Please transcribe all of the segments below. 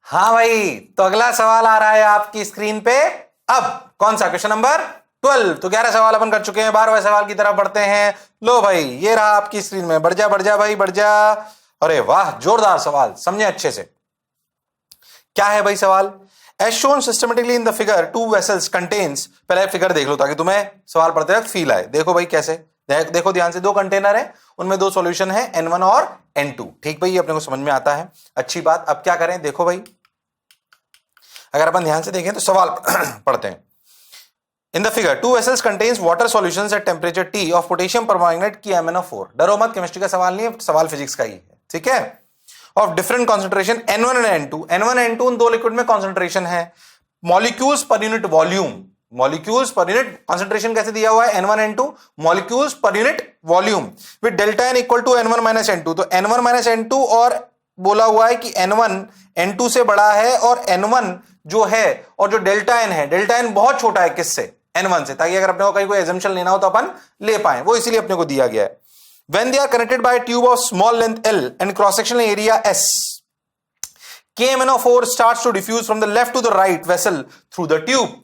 हाँ भाई, तो अगला सवाल आ रहा है आपकी स्क्रीन पे। अब कौन सा? Question number 12। तो 11 सवाल अपन कर चुके हैं, 12वें सवाल की तरफ बढ़ते हैं। लो भाई, ये रहा आपकी स्क्रीन में। बढ़ जा भाई, बढ़ जा। अरे वाह, जोरदार सवाल, समझे अच्छे से। क्या है भाई सवाल? As shown systematically in the figure, two vessels contains. पहले फिगर देख लो ताकि तुम्हें सवाल पढ़ते वक्त फील आए। देखो भाई कैसे, देखो ध्यान से। दो कंटेनर है, उनमें दो सॉल्यूशन है, N1 और N2। ठीक भाई, अपने को समझ में आता है, अच्छी बात। अब क्या करें? देखो भाई, अगर अपन ध्यान से देखें तो सवाल पढ़ते हैं। In the figure, two vessels contains water solutions at temperature T of potassium permanganate की MnO4। डरो मत, केमिस्ट्री का सवाल नहीं है, सवाल फिजिक्स का ही है, ठीक है। Of different concentration N1 and N2। N1 N2 उन दो लिक्विड में कॉन्सेंट्रेशन है। Molecules per unit volume, molecules per unit concentration कैसे दिया हुआ है? N1 N2 molecules per unit volume with delta N equal to N1 minus N2। तो N1 minus N2, और बोला हुआ है कि N1 N2 से बड़ा है, और N1 जो है और जो डेल्टा N है, डेल्टा N बहुत छोटा है किससे? N1 से, ताकि अगर अपने को कहीं कोई एजम्पशन लेना हो तो अपन ले पाए, वो इसीलिए अपने को दिया गया है। When they are connected by a tube of small length L and cross-sectional area S, KMnO4 starts to diffuse from the left to the right vessel through the tube.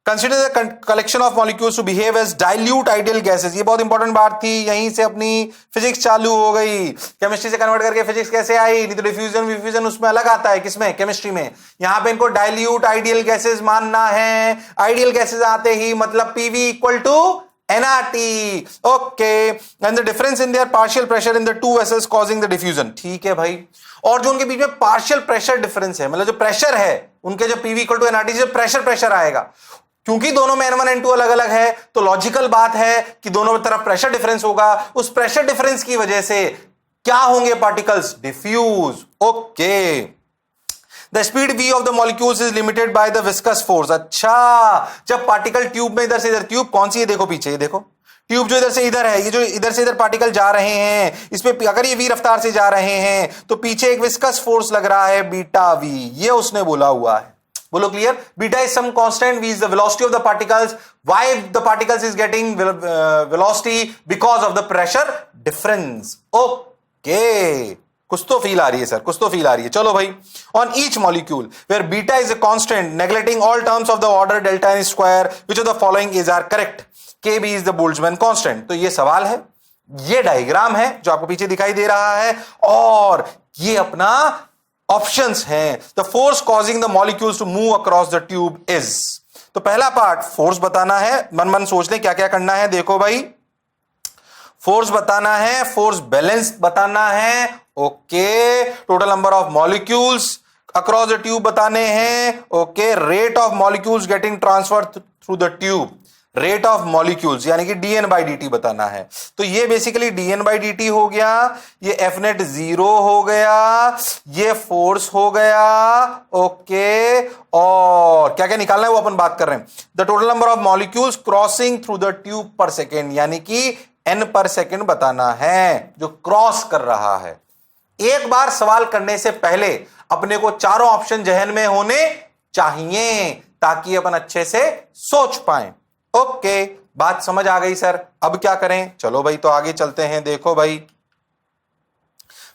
Consider the collection of molecules to behave as dilute ideal gases. ये बहुत important बात थी, यहीं से अपनी physics चालू हो गई। केमिस्ट्री से कन्वर्ट करके फिजिक्स कैसे आई? नहीं तो डिफ्यूजन विफ्यूजन उसमें अलग आता है, किसमें? केमिस्ट्री में। यहां पे इनको डाइल्यूट आइडियल गैसेस मानना है। आइडियल गैसेस आते ही मतलब PV equal to NRT, okay, and the difference in their partial pressure in the two vessels causing the diffusion। ठीक है भाई, और जो उनके बीच में पार्शियल प्रेशर डिफरेंस है, मतलब जो प्रेशर है उनके, जो पीवी इक्वल टू NRT से प्रेशर आएगा, क्योंकि दोनों में N1 N2 अलग अलग है, तो लॉजिकल बात है कि दोनों तरफ प्रेशर डिफरेंस होगा। उस प्रेशर डिफरेंस की वजह से क्या होंगे? Particles diffuse. Okay, the speed v of the molecules is limited by the viscous force. अच्छा, जब पार्टिकल ट्यूब में इधर से इधर, ट्यूब कौन सी है? देखो पीछे, ये देखो ट्यूब जो इधर से इधर है, ये जो इधर से इधर पार्टिकल जा रहे हैं, इसमें अगर ये v रफ्तार से जा रहे हैं तो पीछे एक विस्कस फोर्स लग रहा है, बीटा v। ये उसने बोला हुआ है। बोलो clear? Beta is some constant, v is the velocity of the particles. Why the particles is getting velocity? Because of the pressure difference. Okay, कुछ तो फील आ रही है सर, कुछ तो फील आ रही है। चलो भाई, on each molecule where beta is a constant neglecting all terms of the order delta N square, which of the following is are correct? K B is the Boltzmann constant. तो ये सवाल है, ये diagram है जो आपको पीछे दिखाई दे रहा है, और ये अपना ऑप्शंस हैं। The force causing the molecules to move across the tube is. तो पहला पार्ट फोर्स बताना है, मन सोच ले क्या क्या करना है। देखो भाई, फोर्स बताना है, फोर्स बैलेंस बताना है, okay. Total number of molecules across the tube बताने हैं, okay. Rate of molecules getting transfer through the tube, rate of molecules यानी कि dN by dt बताना है। तो ये बेसिकली dN by dt हो गया, ये F net 0 हो गया, ये फोर्स हो गया, ओके। और क्या क्या निकालना है वो अपन बात कर रहे हैं। The total number of molecules crossing through the tube पर सेकेंड, यानी कि N पर सेकेंड बताना है, जो क्रॉस कर रहा है। एक बार सवाल करने से पहले अपने को चारों ऑप्शन जहन में होने चाहिए, ताकि अपन अच्छे से सोच पाए। ओके, बात समझ आ गई सर। अब क्या करें? चलो भाई, तो आगे चलते हैं। देखो भाई,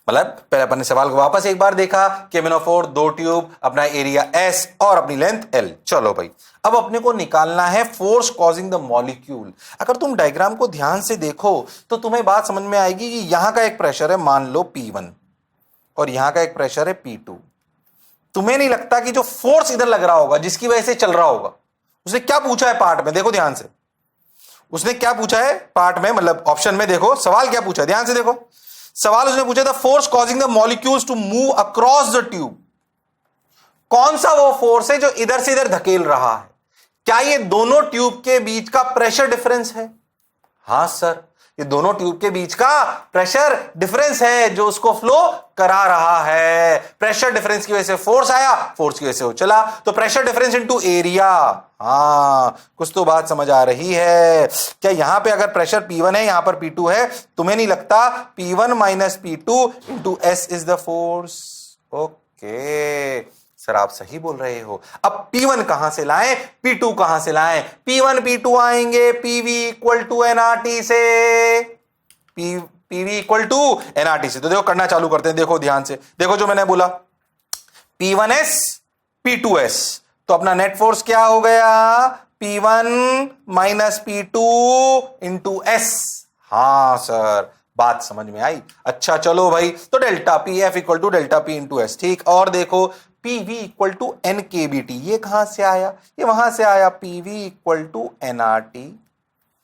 मतलब पहले अपन ने सवाल को वापस एक बार देखा कि MnO4 दो ट्यूब, अपना एरिया S और अपनी लेंथ L। चलो भाई, अब अपने को निकालना है फोर्स कॉजिंग द मॉलिक्यूल। अगर तुम डायग्राम को ध्यान से देखो तो तुम्हें बात समझ में आएगी कि यहां का एक प्रेशर है, मान लो P1, और यहां का एक प्रेशर है P2। तुम्हें नहीं लगता कि जो फोर्स इधर लग रहा होगा, जिसकी वजह से चल रहा होगा, उसने क्या पूछा है पार्ट में? देखो ध्यान से, उसने क्या पूछा है पार्ट में, मतलब ऑप्शन में देखो सवाल क्या पूछा है, ध्यान से देखो। सवाल उसने पूछा था force causing the molecules to move across the tube. कौन सा वो फोर्स है जो इधर से इधर धकेल रहा है? क्या ये दोनों ट्यूब के बीच का प्रेशर डिफरेंस है? हां सर, ये दोनों ट्यूब के बीच का प्रेशर डिफरेंस है जो उसको फ्लो करा रहा है। प्रेशर डिफरेंस की वजह से फोर्स आया, फोर्स की वजह से वो चला, तो प्रेशर डिफरेंस इनटू एरिया। हां, कुछ तो बात समझ आ रही है। क्या यहां पे अगर प्रेशर P1 है, यहां पर P2 है, तुम्हें नहीं लगता P1 minus P2 into S is the force? Okay sir, आप सही बोल रहे हो। अब P1 कहां से लाएं, P2 कहां से लाएं? P1 P2 आएंगे PV इक्वल टू NRT से, PV इक्वल टू NRT से। तो देखो करना चालू करते हैं, देखो ध्यान से देखो जो मैंने बोला। P1s P2s, तो अपना नेट फोर्स क्या हो गया? P1 minus P2 into S. हां सर, बात समझ में आई? अच्छा चलो भाई, तो delta P F equal to delta P into S. ठीक, और देखो P V equal to N K B T, ये कहां से आया? ये वहां से आया, P V equal to N R T.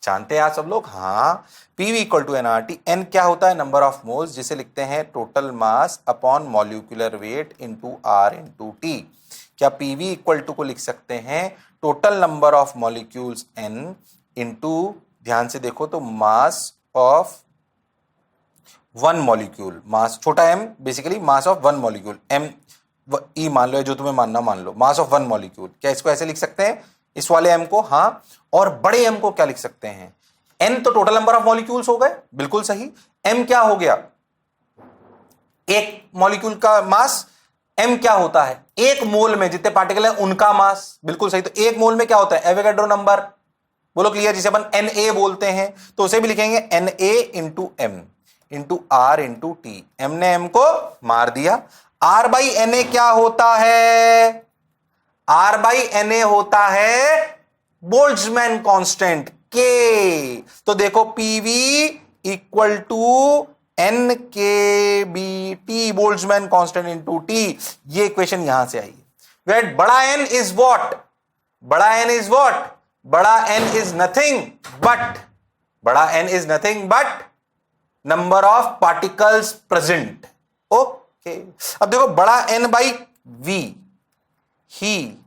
जानते हैं आप सब लोग? हाँ, PV equal to NRT. N क्या होता है? नंबर ऑफ मोल्स, जिसे लिखते हैं total mass upon molecular weight into R into T. क्या पीवी इक्वल टू को लिख सकते हैं total number of molecules N into, ध्यान से देखो तो, mass of one molecule, mass छोटा M basically mass of one molecule, M E मान लो, जो तुम्हें मानना मान लो, मास ऑफ वन मॉलिक्यूल। क्या इसको ऐसे लिख सकते हैं, इस वाले एम को? हाँ, और बड़े एम को क्या लिख सकते हैं? एन तो टोटल नंबर ऑफ मॉलिक्यूल्स हो गए, बिल्कुल सही। एम क्या हो गया? एक मॉलिक्यूल का मास। एम क्या होता है? एक मोल में जितने पार्टिकल है उनका मास, बिल्कुल सही। तो एक मोल में क्या होता है? एवोगाड्रो नंबर, बोलो क्लियर, जिसे अपन एन ए बोलते हैं, तो उसे भी लिखेंगे N A into M into R into T. M ने एम को मार दिया। आर बाई एन ए क्या होता है? आर बाई एन ए होता है बोल्ट्जमैन कांस्टेंट के। तो देखो PV equal to N K B T, Boltzmann constant into T. ये इक्वेशन यहां से आई। वेट बड़ा एन इज व्हाट? बड़ा एन इज व्हाट? बड़ा एन इज नथिंग बट, बड़ा N is nothing but number of particles present. Okay, अब देखो बड़ा एन बाई वी ही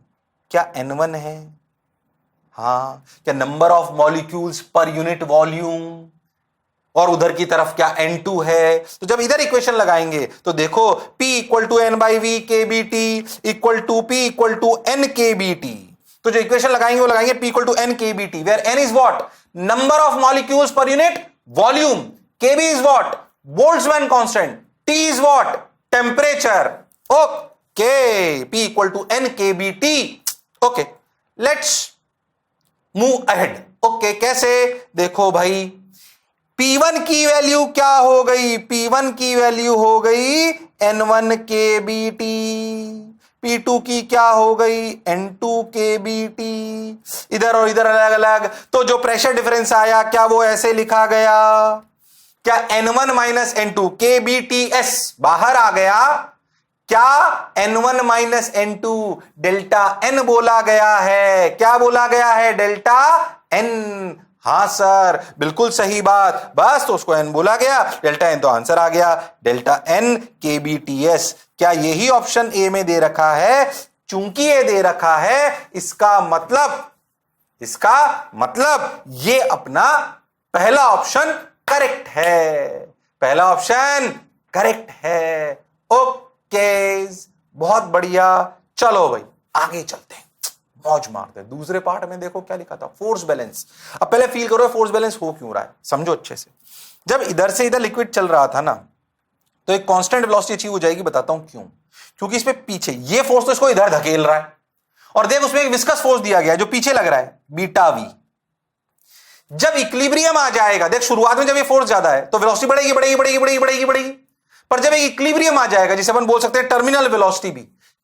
क्या N1 है? हाँ, क्या number of molecules per unit volume, और उधर की तरफ क्या N2 है। तो जब इधर इक्वेशन लगाएंगे तो देखो P equal to N by V K B T equal to P equal to N K B T. तो जो इक्वेशन लगाएंगे वो लगाएंगे P equal to N K B T, where N is what? Number of molecules per unit volume, KB is what? Boltzmann constant, T is what? Temperature. Okay, P equal to N K B T. Okay, let's move ahead. Okay, कैसे? देखो भाई, P1 की value क्या हो गई? P1 की value हो गई N1 के बी टी। P2 की क्या हो गई? N2 के बी टी। इधर और इधर अलग अलग, तो जो प्रेशर डिफरेंस आया क्या वो ऐसे लिखा गया? क्या N1 माइनस N2 के बी टी एस बाहर आ गया? क्या N1 minus N2 delta N बोला गया है? क्या बोला गया है? Delta N। हां सर, बिल्कुल सही बात, बस तो उसको N बोला गया, डेल्टा N तो आंसर आ गया, डेल्टा N के बी टी एस। क्या यही ऑप्शन ए में दे रखा है? चूंकि ये दे रखा है, इसका मतलब ये अपना पहला ऑप्शन करेक्ट है। पहला ऑप्शन करेक्ट है। ओके, बहुत बढ़िया। चलो भाई आगे चलते हैं, मौज मारते हैं। दूसरे पार्ट में देखो क्या लिखा था, फोर्स बैलेंस। अब पहले फील करो फोर्स बैलेंस हो क्यों रहा है, समझो अच्छे से। जब इधर से इधर लिक्विड चल रहा था ना, तो एक कांस्टेंट वेलोसिटी अचीव हो जाएगी। बताता हूं क्यों। क्योंकि इसमें पीछे ये फोर्स तो इसको इधर धकेल रहा है, और देख उसमें एक विस्कस फोर्स दिया गया है जो पीछे लग रहा है, बीटा वी। जब इक्विलिब्रियम आ जाएगा, देख शुरुआत में जब ये फोर्स ज्यादा है तो वेलोसिटी बढ़ेगी बढ़ेगी बढ़ेगी बढ़ेगी बढ़ेगी बढ़ेगी, पर जब एक इक्विलिब्रियम आ जाएगा, जिसे अपन बोल सकते हैं टर्मिनल वेलोसिटी भी,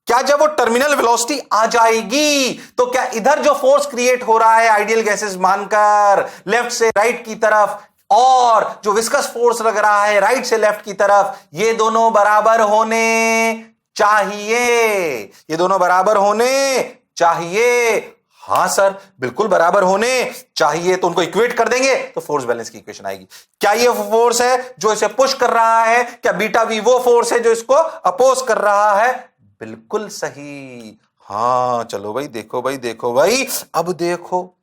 क्या जब वो टर्मिनल वेलोसिटी आ जाएगी तो क्या इधर जो फोर्स क्रिएट हो रहा है आइडियल गैसेस मानकर लेफ्ट से राइट की तरफ, और जो विस्कस फोर्स लग रहा है राइट से लेफ्ट की तरफ, ये दोनों बराबर होने चाहिए? ये दोनों बराबर होने चाहिए? हां सर, बिल्कुल बराबर होने चाहिए। तो उनको इक्वेट कर देंगे तो फोर्स बैलेंस की इक्वेशन आएगी। क्या ये फोर्स है जो इसे पुश कर रहा है? क्या बीटा वी वो फोर्स है जो इसको अपोज कर रहा है? बिल्कुल सही। हां, चलो भाई देखो भाई देखो भाई, अब देखो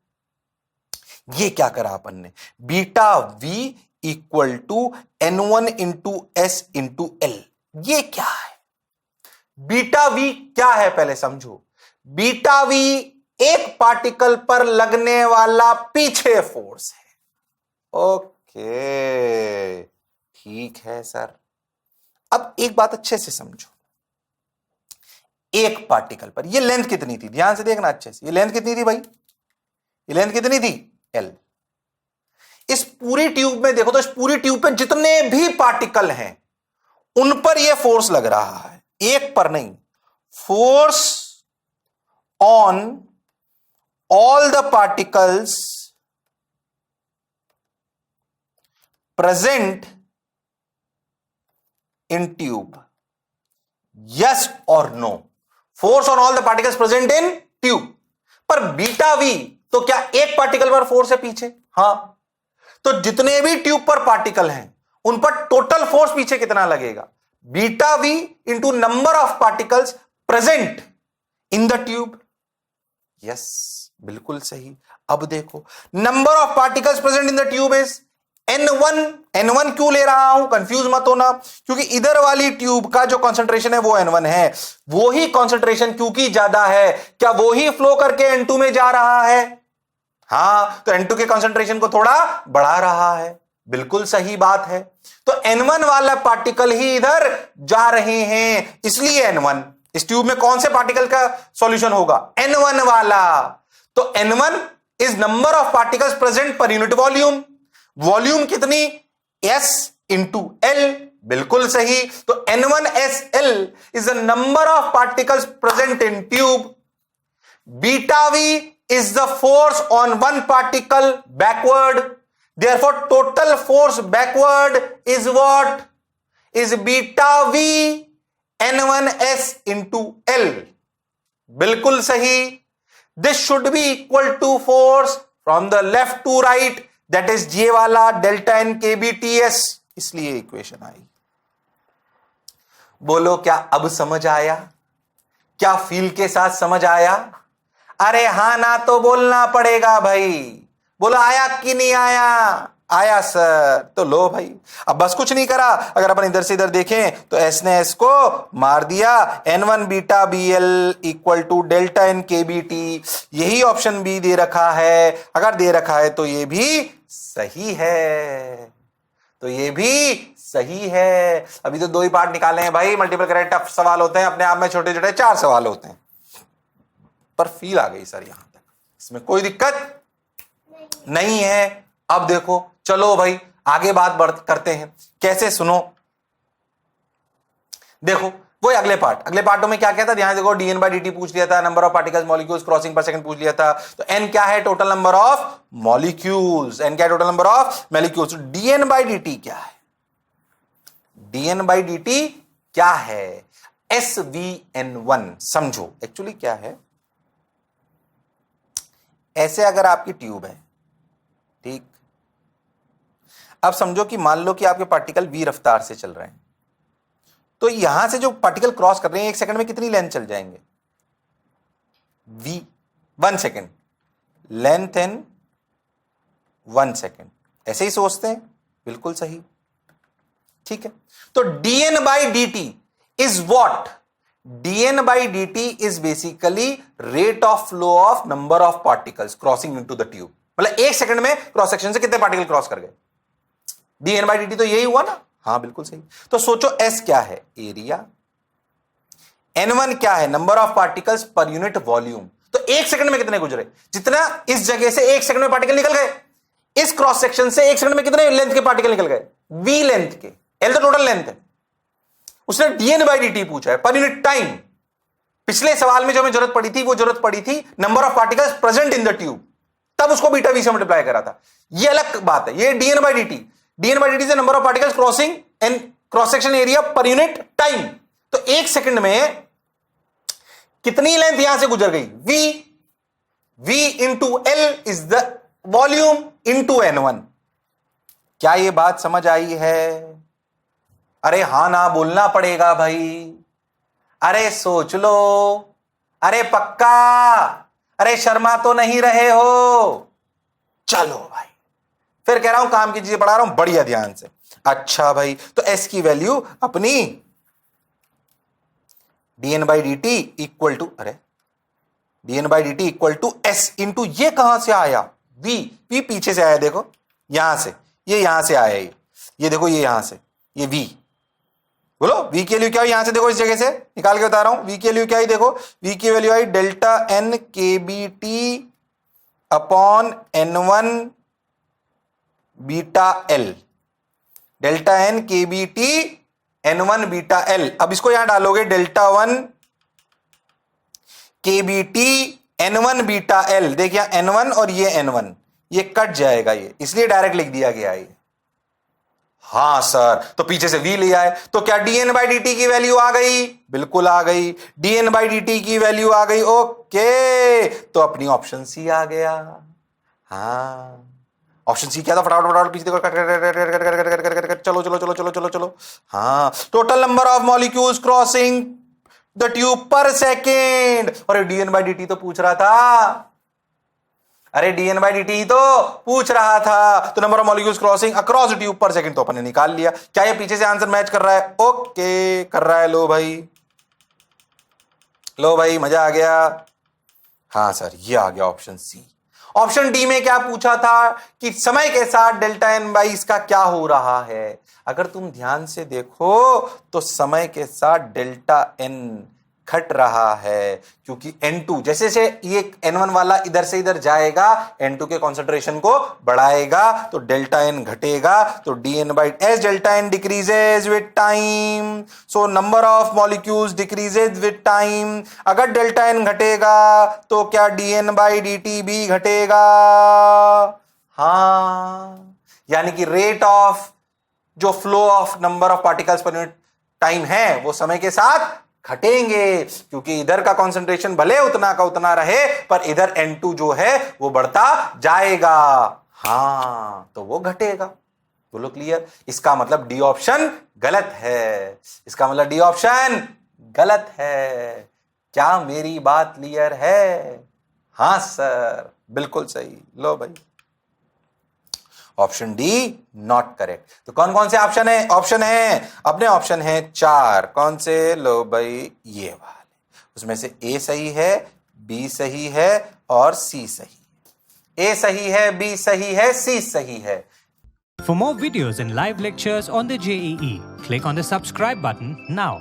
ये क्या करा अपन ने, beta V equal to N1 into S into L. ये क्या है? बीटा वी क्या है पहले समझो। बीटा वी एक पार्टिकल पर लगने वाला पीछे फोर्स है। ओके, ठीक है सर। अब एक बात अच्छे से समझो, एक पार्टिकल पर ये लेंथ कितनी थी, ध्यान से देखना अच्छे से। ये लेंथ कितनी थी भाई? ये लेंथ कितनी थी? L। इस पूरी ट्यूब में देखो तो इस पूरी ट्यूब पे जितने भी पार्टिकल हैं उन पर यह फोर्स लग रहा है, एक पर नहीं, force on all the particles present in tube? Yes or no? Force on all the particles present in tube. पर बीटा वी तो क्या एक पार्टिकल पर फोर्स है पीछे? हां, तो जितने भी ट्यूब पर पार्टिकल हैं उन पर टोटल फोर्स पीछे कितना लगेगा? Beta V into number of particles present in the tube. Yes, बिल्कुल सही. अब देखो, number of particles present in the tube is N1. N1 क्यों ले रहा हूं, कंफ्यूज मत होना, क्योंकि इधर वाली ट्यूब का जो कंसंट्रेशन है वो N1 है. वो ही कंसंट्रेशन क्योंकि ज्यादा है, क्या वो ही फ्लो करके N2 में जा रहा है? हां, तो N2 के कंसंट्रेशन को थोड़ा बढ़ा रहा है. बिल्कुल सही बात है. तो N1 वाला पार्टिकल ही इधर जा रहे हैं, इसलिए N1. इस ट्यूब में कौन से पार्टिकल का सॉल्यूशन होगा? N1 वाला. तो N1 is number of particles present पर यूनिट वॉल्यूम. वॉल्यूम कितनी? S into L. बिल्कुल सही. तो N1SL is the number of particles present in tube. Beta V is the force on one particle backward. Therefore, total force backward is what? Is beta V N1S into L. बिल्कुल सही. This should be equal to force from the left to right. That is J वाला delta N KBTS. इसलिए equation आई. बोलो, क्या अब समझ आया? क्या फील के साथ समझ आया? अरे हां ना तो बोलना पड़ेगा भाई. बोलो, आया कि नहीं आया? आया सर. तो लो भाई, अब बस कुछ नहीं करा. अगर अपन इधर से इधर देखें तो एस ने एस को मार दिया. N1 बीटा BL equal to delta N KBT. यही ऑप्शन बी दे रखा है. अगर दे रखा है तो ये भी सही है. तो ये भी सही है. अभी तो दो ही पार्ट निकाले हैं भाई. मल्टीपल करेक्ट टफ सवाल होते हैं, अपने आप में छोटे छोटे 4 सवाल होते हैं. पर फील आ गई सर यहां तक, इसमें कोई दिक्कत नहीं है. अब देखो, चलो भाई आगे बात बढ़ करते हैं. कैसे? सुनो, देखो वो अगले पार्टों में क्या क्या था. ध्यान देखो, dN by dt पूछ लिया था, number of particles molecules crossing पर सेकंड पूछ लिया था. तो n क्या है? Total number of molecules. n क्या है? Total number of molecules. dN by dt क्या है? dN by dt क्या है? SVN1. समझो एक्चुअली क्या है. ऐसे अगर आपकी ट्यूब है, ठीक, अब समझो कि मान लो कि आपके पार्टिकल v रफ्तार से चल रहे हैं, तो यहां से जो पार्टिकल क्रॉस कर रहे हैं 1 सेकंड में कितनी लेंथ चल जाएंगे? v 1 second length in 1 second. ऐसे ही सोचते हैं. बिल्कुल सही. ठीक है. तो dN by dt is what? dN by dt is basically rate of flow of number of particles crossing into the tube. मतलब 1 सेकंड में क्रॉस सेक्शन से कितने पार्टिकल क्रॉस कर गए? dN by dt तो यही हुआ ना. हां, बिल्कुल सही. तो सोचो, S क्या है? एरिया. N1 क्या है? नंबर ऑफ पार्टिकल्स पर यूनिट वॉल्यूम. तो 1 सेकंड में कितने गुजरे? जितना इस जगह से 1 सेकंड में पार्टिकल निकल गए, इस क्रॉस सेक्शन से 1 सेकंड में कितने लेंथ के पार्टिकल निकल गए? V लेंथ के. L तो टोटल लेंथ है. उसने dN by dt पूछा है, पर यूनिट टाइम. पिछले सवाल में जो हमें जरूरत पड़ी थी, वो जरूरत पड़ी थी number of particles present in the tube, तब उसको बीटा V से मल्टीप्लाई करा था. ये अलग बात है. ये dN by dt. dN by dt से number of particles crossing and cross section area per unit time. तो 1 सेकंड में कितनी लेंथ यहां से गुजर गई? V into L is the volume into N1. क्या ये बात समझ आई है? अरे हां ना बोलना पड़ेगा भाई. अरे सोच लो. अरे पक्का. अरे शर्मा तो नहीं रहे हो? चलो भाई, फिर कह रहा हूं काम की चीजें पढ़ा रहा हूं, बढ़िया ध्यान से. अच्छा भाई, तो S की वैल्यू अपनी dN by dt equal to, अरे dN by dt equal to S into, ये कहां से आया? V पीछे से आया. देखो यहां से, ये यहां से आया. ये देखो, ये यहां से, ये V. बोलो V की वैल्यू क्या है? यहां से देखो, इस जगह से निकाल के बता रहा हूं. V की वैल्यू क्या है? देखो, V की वैल्यू आई delta N KBT upon N1 beta L. Delta N KBT N1 beta L. अब इसको यहां डालोगे, delta 1 KBT N1 beta L, देखिए N1 और ये N1 ये कट जाएगा, ये इसलिए डायरेक्ट लिख दिया गया है। हां सर, तो पीछे से v ले आए तो क्या dn बाई dt की वैल्यू आ गई? बिल्कुल आ गई, dn बाई dt की वैल्यू आ गई। ओके, तो अपनी ऑप्शन सी आ गया। हाँ, ऑप्शन सी क्या था? फटाफट फटाफट पीछे देखो, चलो चलो चलो चलो चलो चलो। हाँ, total number of molecules crossing the tube पर सेकेंड। और dn बाई dt तो पूछ रहा था, अरे dn बाई dt तो पूछ रहा था, तो number of molecules crossing across tube पर सेकंड तो अपन ने निकाल लिया। क्या ये पीछे से आंसर मैच कर रहा है? ओके कर रहा है। लो भाई, लो भाई, मजा आ गया। हाँ सर, ये आ गया ऑप्शन सी। ऑप्शन डी में क्या पूछा था कि समय के साथ डेल्टा एन बाई इसका क्या हो रहा है। अगर तुम ध्यान से देखो तो समय के साथ डेल्टा एन घट रहा है, क्योंकि N2 जैसे से ये N1 वाला इधर से इधर जाएगा N2 के कॉन्सेंट्रेशन को बढ़ाएगा तो डेल्टा N घटेगा, तो dN by S delta N decreases with time, so number of molecules decreases with time. अगर डेल्टा N घटेगा तो क्या dN बाई dt भी घटेगा? हाँ, यानी कि रेट ऑफ जो flow of number of particles per unit time है वो समय के साथ घटेंगे, क्योंकि इधर का कंसंट्रेशन भले उतना का उतना रहे पर इधर N2 जो है वो बढ़ता जाएगा। हां, तो वो घटेगा। बोलो क्लियर? इसका मतलब डी ऑप्शन गलत है, इसका मतलब डी ऑप्शन गलत है। क्या मेरी बात क्लियर है? हां सर, बिल्कुल सही। लो भाई, ऑप्शन डी नॉट करेक्ट। तो कौन कौन से ऑप्शन है? ऑप्शन है अपने ऑप्शन है 4। कौन से? लो भाई, ये वाले। उसमें से ए सही है, बी सही है और सी सही है। ए सही है, बी सही है, सी सही है। For more videos and live lectures on the JEE, click on the subscribe button now.